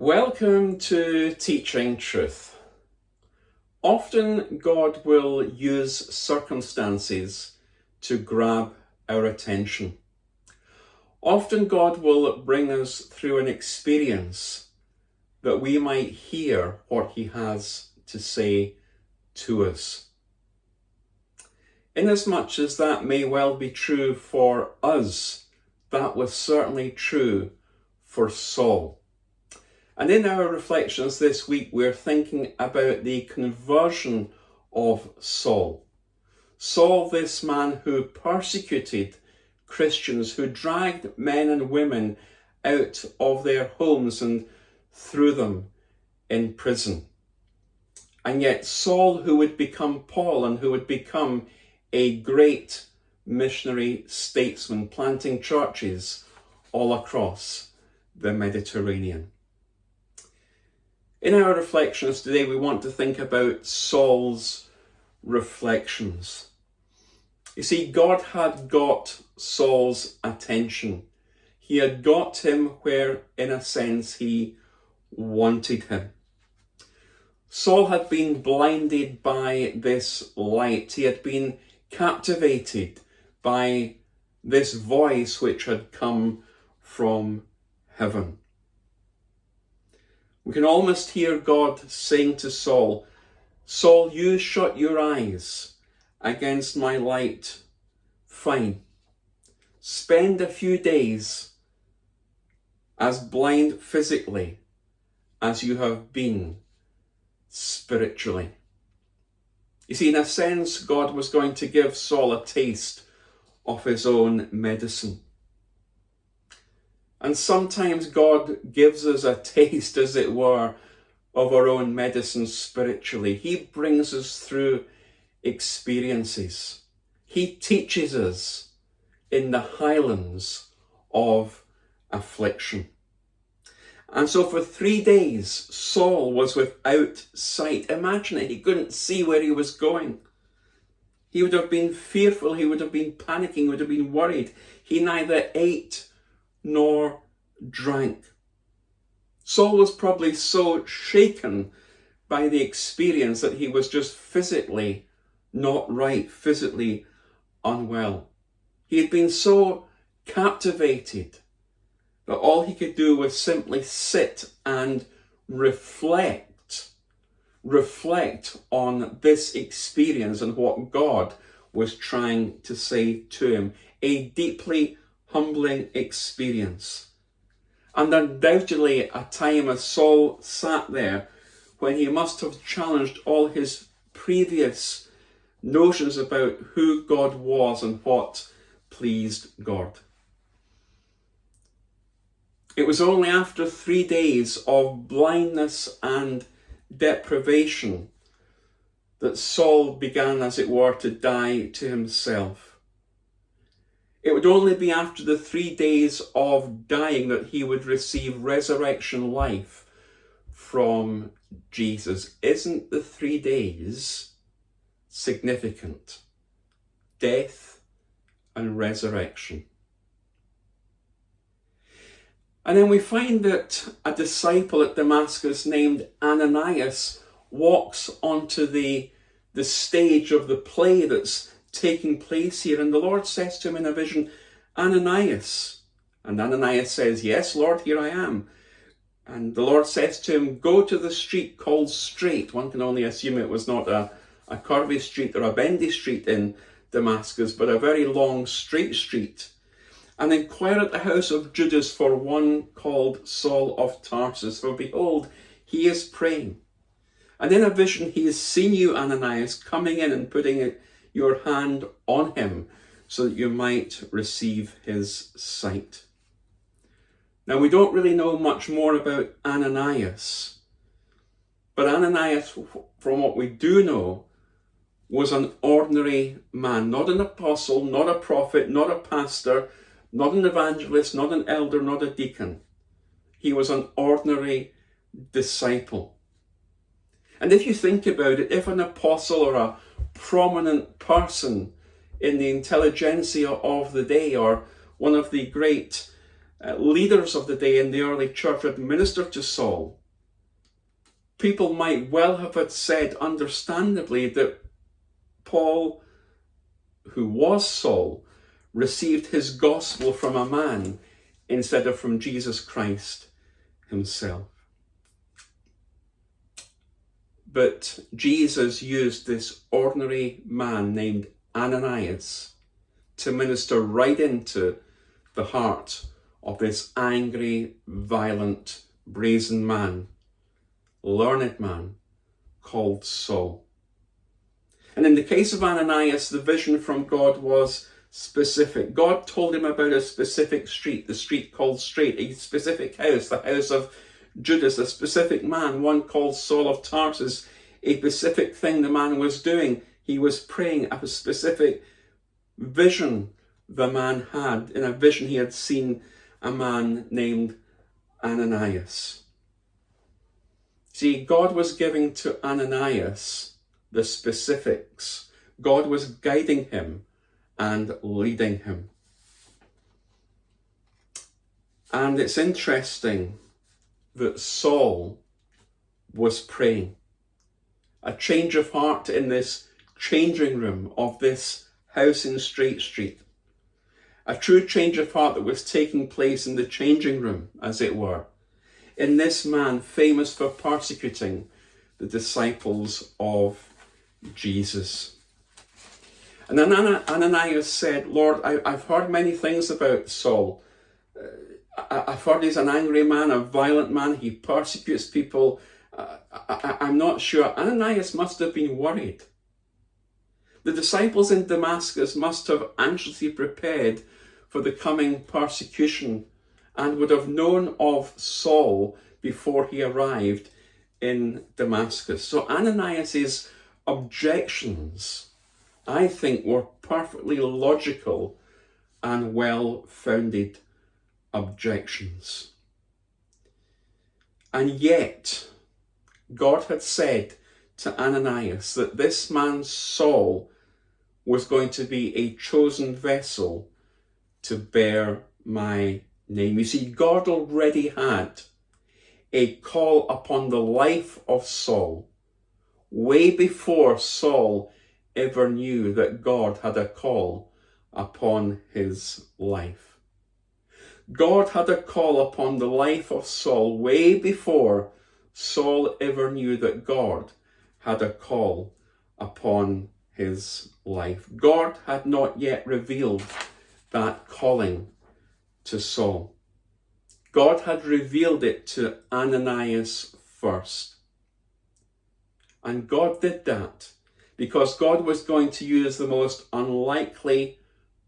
Welcome to Teaching Truth. Often God will use circumstances to grab our attention. Often God will bring us through an experience that we might hear what He has to say to us. Inasmuch as that may well be true for us, that was certainly true for Saul. And in our reflections this week, we're thinking about the conversion of Saul. Saul, this man who persecuted Christians, who dragged men and women out of their homes and threw them in prison. And yet Saul, who would become Paul and who would become a great missionary statesman, planting churches all across the Mediterranean. In our reflections today, we want to think about Saul's reflections. You see, God had got Saul's attention. He had got him where, in a sense, he wanted him. Saul had been blinded by this light. He had been captivated by this voice which had come from heaven. We can almost hear God saying to Saul, "Saul, you shut your eyes against my light. Fine. Spend a few days as blind physically as you have been spiritually." You see, in a sense, God was going to give Saul a taste of his own medicine. And sometimes God gives us a taste, as it were, of our own medicine spiritually. He brings us through experiences. He teaches us in the highlands of affliction. And so for 3 days, Saul was without sight. Imagine it, he couldn't see where he was going. He would have been fearful, he would have been panicking, he would have been worried. He neither ate nor drank. Saul was probably so shaken by the experience that he was just physically not right, physically unwell. He had been so captivated that all he could do was simply sit and reflect on this experience and what God was trying to say to him. A deeply humbling experience. And undoubtedly a time as Saul sat there when he must have challenged all his previous notions about who God was and what pleased God. It was only after 3 days of blindness and deprivation that Saul began, as it were, to die to himself. It would only be after the 3 days of dying that he would receive resurrection life from Jesus. Isn't the 3 days significant? Death and resurrection. And then we find that a disciple at Damascus named Ananias walks onto the stage of the play that's taking place here, and the Lord says to him in a vision, "Ananias." And Ananias says, "Yes, Lord, here I am." And the Lord says to him, "Go to the street called Straight." One can only assume it was not a curvy street or a bendy street in Damascus, but a very long, straight street. "And inquire at the house of Judas for one called Saul of Tarsus, for behold, he is praying. And in a vision he has seen you, Ananias, coming in and putting your hand on him so that you might receive his sight." Now, we don't really know much more about Ananias, but Ananias, from what we do know, was an ordinary man, not an apostle, not a prophet, not a pastor, not an evangelist, not an elder, not a deacon. He was an ordinary disciple. And if you think about it, if an apostle or a prominent person in the intelligentsia of the day, or one of the great leaders of the day in the early church would minister to Saul, people might well have had said, understandably, that Paul, who was Saul, received his gospel from a man instead of from Jesus Christ himself. But Jesus used this ordinary man named Ananias to minister right into the heart of this angry, violent, brazen man, learned man called Saul. And in the case of Ananias, the vision from God was specific. God told him about a specific street, the street called Straight, a specific house, the house of Judas, a specific man, one called Saul of Tarsus, a specific thing the man was doing. He was praying. A specific vision the man had. In a vision he had seen a man named Ananias. See, God was giving to Ananias the specifics. God was guiding him and leading him. And it's interesting that Saul was praying. A change of heart in this changing room of this house in Straight Street. A true change of heart that was taking place in the changing room, as it were, in this man famous for persecuting the disciples of Jesus. And then Ananias said, Lord, I've heard many things about Saul. I've heard he's an angry man, a violent man. He persecutes people. I'm not sure. Ananias must have been worried. The disciples in Damascus must have anxiously prepared for the coming persecution and would have known of Saul before he arrived in Damascus. So Ananias's objections, I think, were perfectly logical and well-founded objections. And yet, God had said to Ananias that this man Saul was going to be a chosen vessel to bear my name. You see, God already had a call upon the life of Saul way before Saul ever knew that God had a call upon his life. God had a call upon the life of Saul way before Saul ever knew that God had a call upon his life. God had not yet revealed that calling to Saul. God had revealed it to Ananias first. And God did that because God was going to use the most unlikely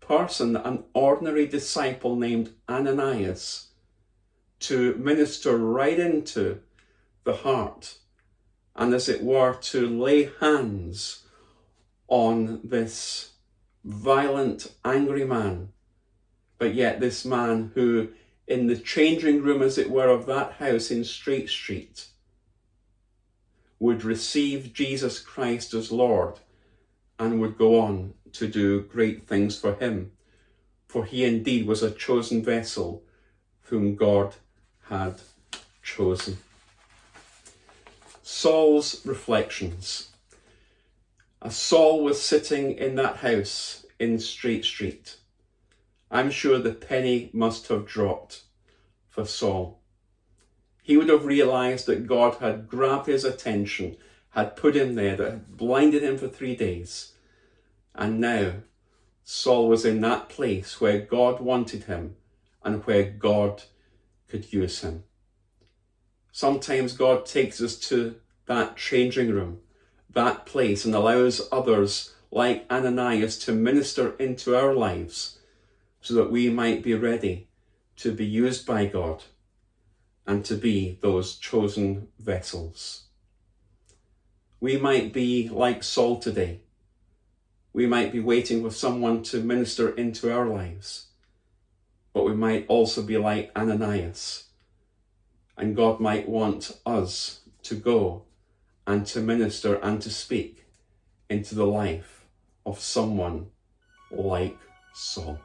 person, an ordinary disciple named Ananias, to minister right into the heart and, as it were, to lay hands on this violent, angry man. But yet this man who, in the changing room, as it were, of that house in Straight Street, would receive Jesus Christ as Lord and would go on to do great things for him. For he indeed was a chosen vessel whom God had chosen. Saul's reflections. As Saul was sitting in that house in Straight Street, I'm sure the penny must have dropped for Saul. He would have realized that God had grabbed his attention, had put him there, that had blinded him for 3 days. And now Saul was in that place where God wanted him and where God could use him. Sometimes God takes us to that changing room, that place, and allows others like Ananias to minister into our lives so that we might be ready to be used by God and to be those chosen vessels. We might be like Saul today. We might be waiting for someone to minister into our lives, but we might also be like Ananias, and God might want us to go and to minister and to speak into the life of someone like Saul.